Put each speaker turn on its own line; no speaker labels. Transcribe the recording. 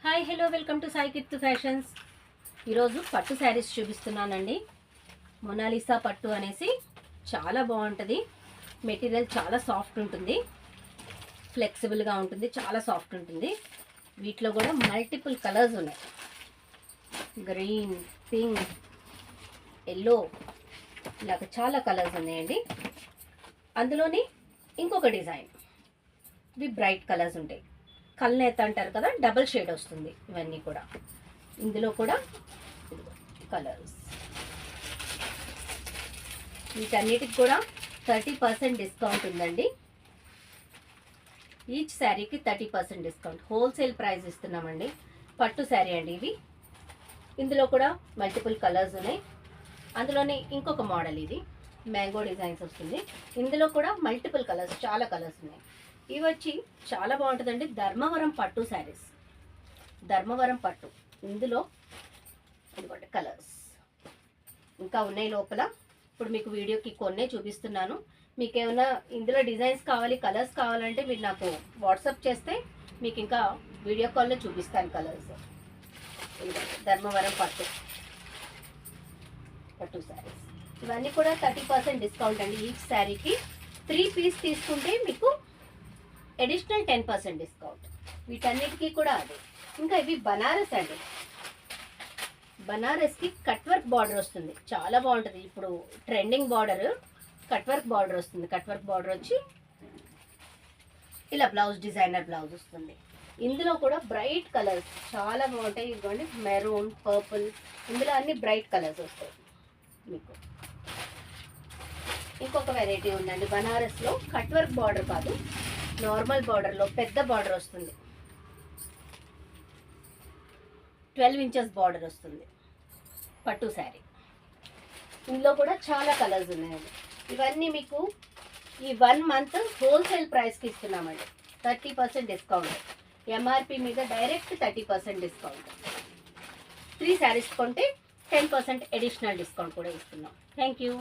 Hi hello welcome to Sai Keerthi fashions. ఈరోజు పట్టు శారీస్ చూపిస్తున్నానండి. మొనాలిసా పట్టు అనేసి చాలా బాగుంటుంది. మెటీరియల్ చాలా సాఫ్ట్ ఉంటుంది, ఫ్లెక్సిబుల్గా ఉంటుంది, చాలా సాఫ్ట్ ఉంటుంది. వీటిలో కూడా మల్టిపుల్ కలర్స్ ఉన్నాయి. గ్రీన్, పింక్, ఎల్లో, ఇలాగ చాలా కలర్స్ ఉన్నాయండి. అందులోని ఇంకొక డిజైన్, ఇవి బ్రైట్ కలర్స్ ఉంటాయి. కల్నేత అంటారు కదా, డబుల్ షేడ్ వస్తుంది. ఇవన్నీ కూడా ఇందులో కూడా కలర్స్. వీటన్నిటికి కూడా 30% డిస్కౌంట్ ఉందండి. ఈచ్ శారీకి 30% డిస్కౌంట్. హోల్సేల్ ప్రైస్ ఇస్తున్నామండి. పట్టు శారీ అండి ఇవి. ఇందులో కూడా మల్టిపుల్ కలర్స్ ఉన్నాయి. అందులోనే ఇంకొక మోడల్, ఇది మ్యాంగో డిజైన్స్ వస్తుంది. ఇందులో కూడా మల్టిపుల్ కలర్స్, చాలా కలర్స్ ఉన్నాయి. ఇవి వచ్చి చాలా బాగుంటుందండి. ధర్మవరం పట్టు శారీస్, ధర్మవరం పట్టు. ఇందులో ఇదిగోండి కలర్స్ ఇంకా ఉన్నాయి లోపల. ఇప్పుడు మీకు వీడియోకి కొన్నే చూపిస్తున్నాను. మీకు ఏమైనా ఇందులో డిజైన్స్ కావాలి, కలర్స్ కావాలంటే మీరు నాకు వాట్సాప్ చేస్తే మీకు ఇంకా వీడియో కాల్లో చూపిస్తాను కలర్స్. ధర్మవరం పట్టు పట్టు శారీస్ ఇవన్నీ కూడా 30% డిస్కౌంట్ అండి. ఈచ్ శారీకి 3 పీస్ తీసుకుంటే మీకు అడిషనల్ 10% డిస్కౌంట్. వీటన్నిటికీ కూడా అదే. ఇంకా ఇవి బనారస్ అండి. బనారస్కి కట్ వర్క్ బార్డర్ వస్తుంది, చాలా బాగుంటుంది. ఇప్పుడు trending border cut work border వస్తుంది. కట్ వర్క్ బార్డర్ వచ్చి ఇలా బ్లౌజ్, డిజైనర్ బ్లౌజ్ వస్తుంది. ఇందులో కూడా బ్రైట్ కలర్స్ చాలా బాగుంటాయి. ఇదిగోండి మెరూన్, పర్పుల్, ఇందులో అన్ని బ్రైట్ కలర్స్ వస్తాయి మీకు. ఇంకొక వెరైటీ ఉందండి బనారస్లో. కట్ వర్క్ బార్డర్ కాదు, నార్మల్ బార్డర్లో పెద్ద బార్డర్ వస్తుంది. 12 ఇంచెస్ బార్డర్ వస్తుంది పట్టు శారీ. ఇందులో కూడా చాలా కలర్స్ ఉన్నాయండి. ఇవన్నీ మీకు ఈ 1 మంత్ హోల్సేల్ ప్రైస్కి ఇస్తున్నామండి. 30% డిస్కౌంట్. ఎంఆర్పి మీద డైరెక్ట్ 30% డిస్కౌంట్. 3 శారీస్ కొంటే 10% అడిషనల్ డిస్కౌంట్ కూడా ఇస్తున్నాం. Thank you.